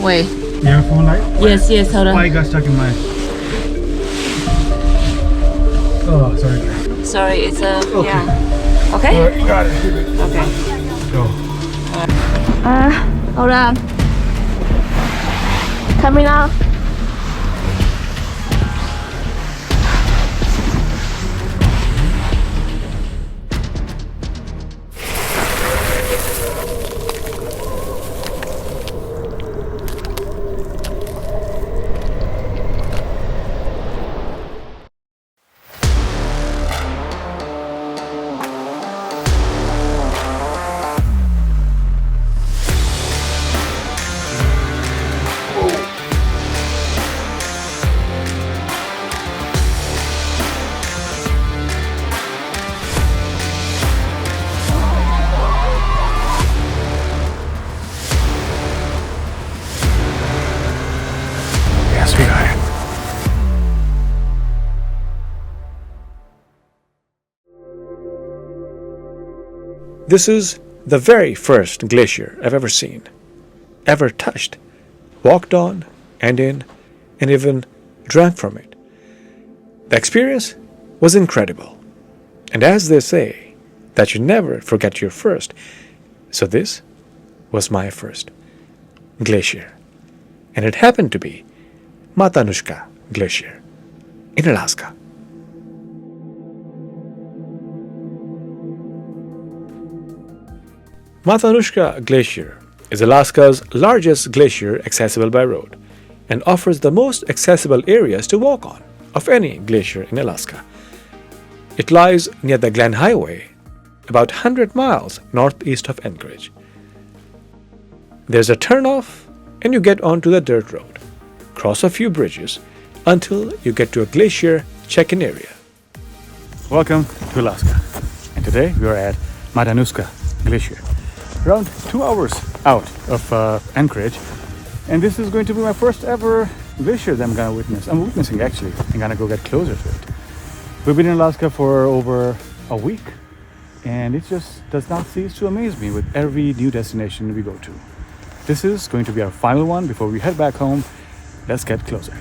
Wait. You have a phone light? Yes, hold Why on. got stuck in my... Oh, sorry. Sorry, it's Okay. yeah. Okay? Alright, got it. Okay. Go. Hold on. Coming out. Yes, we got it. This is the very first glacier I've ever seen, ever touched, walked on and in, and even drank from it. The experience was incredible. And as they say, that you never forget your first, so this was my first glacier. And it happened to be Matanuska Glacier in Alaska. Matanuska Glacier is Alaska's largest glacier accessible by road and offers the most accessible areas to walk on of any glacier in Alaska. It lies near the Glen Highway, about 100 miles northeast of Anchorage. There's a turnoff and you get onto the dirt road, cross a few bridges until you get to a glacier check-in area. Welcome to Alaska. And today we are at Matanuska Glacier. Around 2 hours out of Anchorage. And this is going to be my first ever glacier that I'm gonna witness. I'm witnessing actually. I'm gonna go get closer to it. We've been in Alaska for over a week. And it just does not cease to amaze me with every new destination we go to. This is going to be our final one before we head back home. Let's get closer.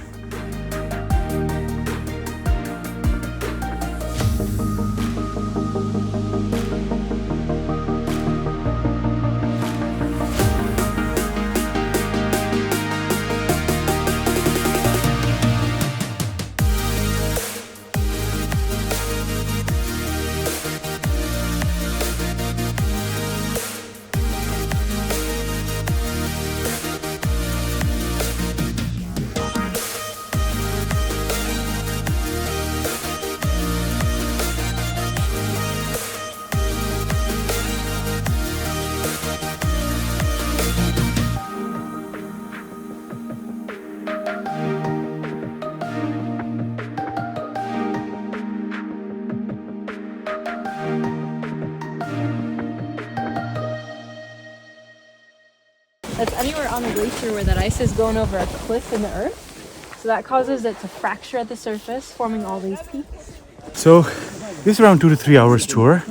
That's anywhere on the glacier where that ice is going over a cliff in the earth. So that causes it to fracture at the surface, forming all these peaks. So this is around 2 to 3 hours tour,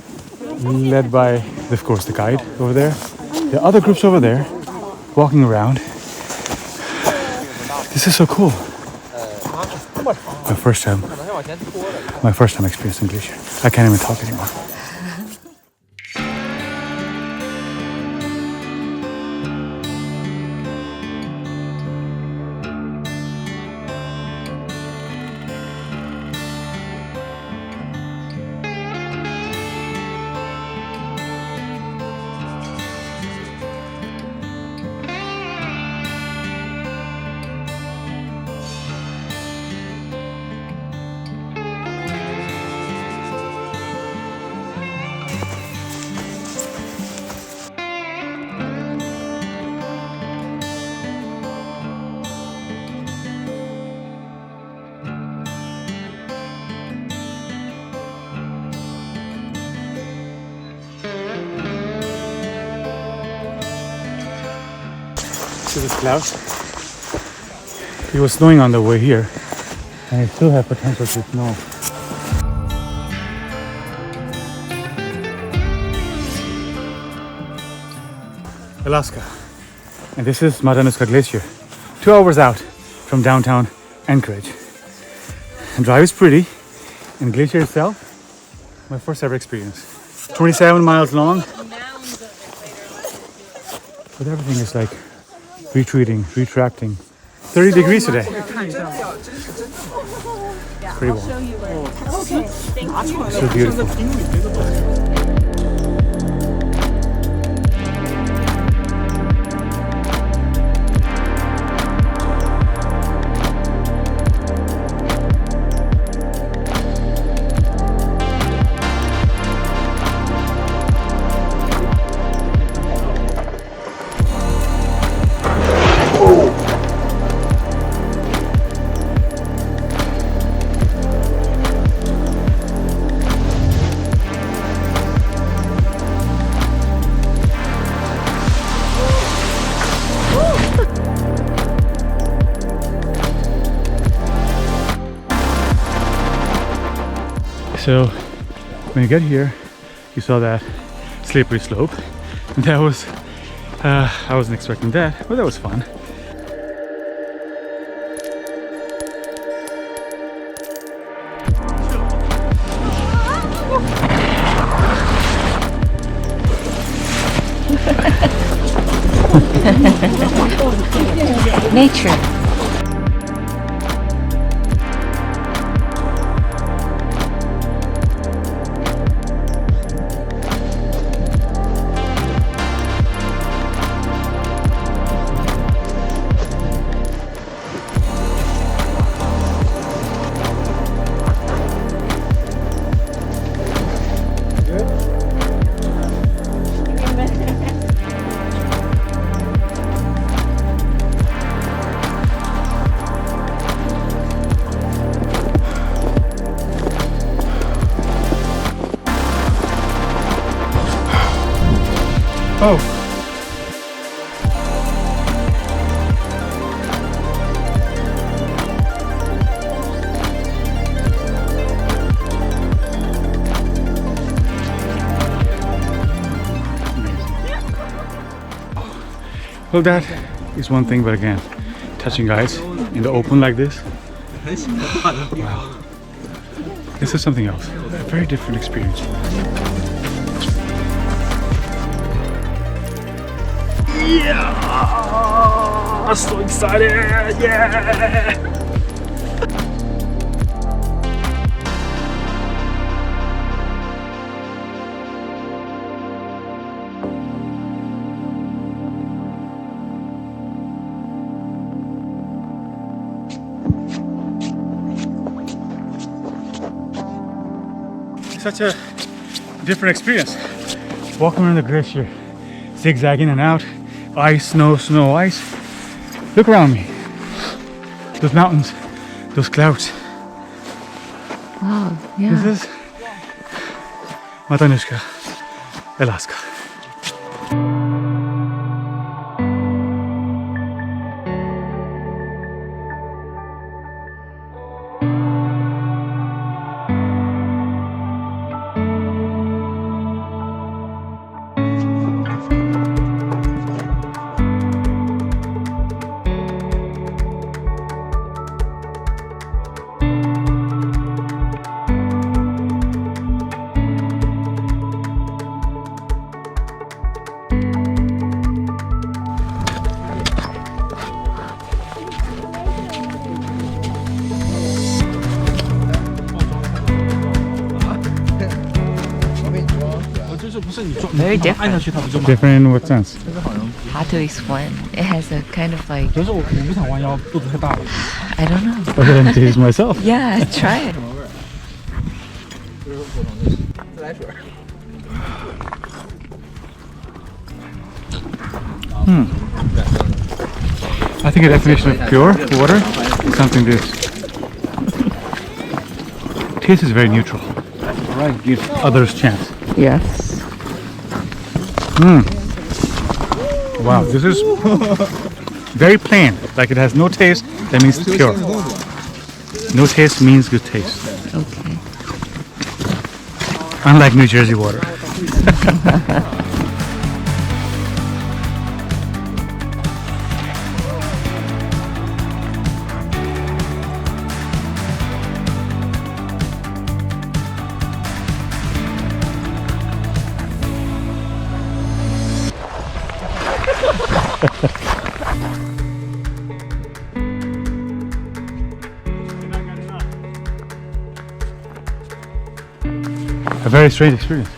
led by, of course, the guide over there. The other groups over there, walking around. This is so cool. My first time experiencing glacier. I can't even talk anymore. See this cloud? It was snowing on the way here, and it still has potential to snow. Alaska, And this is Matanuska Glacier, 2 hours out from downtown Anchorage. And drive is pretty, and the glacier itself, my first ever experience. 27 miles long, but everything is like retreating, retracting. 30 degrees today. Pretty warm. So beautiful. So when you get here, you saw that slippery slope, and that was I wasn't expecting that, but that was fun. Nature. Oh. Well, that is one thing, but again, touching ice in the open like this, wow, this is something else. A very different experience. Yeah! So excited! Yeah! Such a different experience. Walking around the glacier, zigzagging in and out, ice, snow, snow, ice. Look around me. Those mountains, those clouds. Wow, yeah. This is Matanuska, Alaska. Very different. Different in what sense? Hard to explain. It has a kind of like, I don't know. I didn't taste myself. Yeah, try it. I think a definition of pure water is something this. Taste is very neutral. Right, give others chance. Yes. Wow, this is very plain. Like it has no taste, that means it's pure. No taste means good taste. Okay. Unlike New Jersey water. A very strange experience.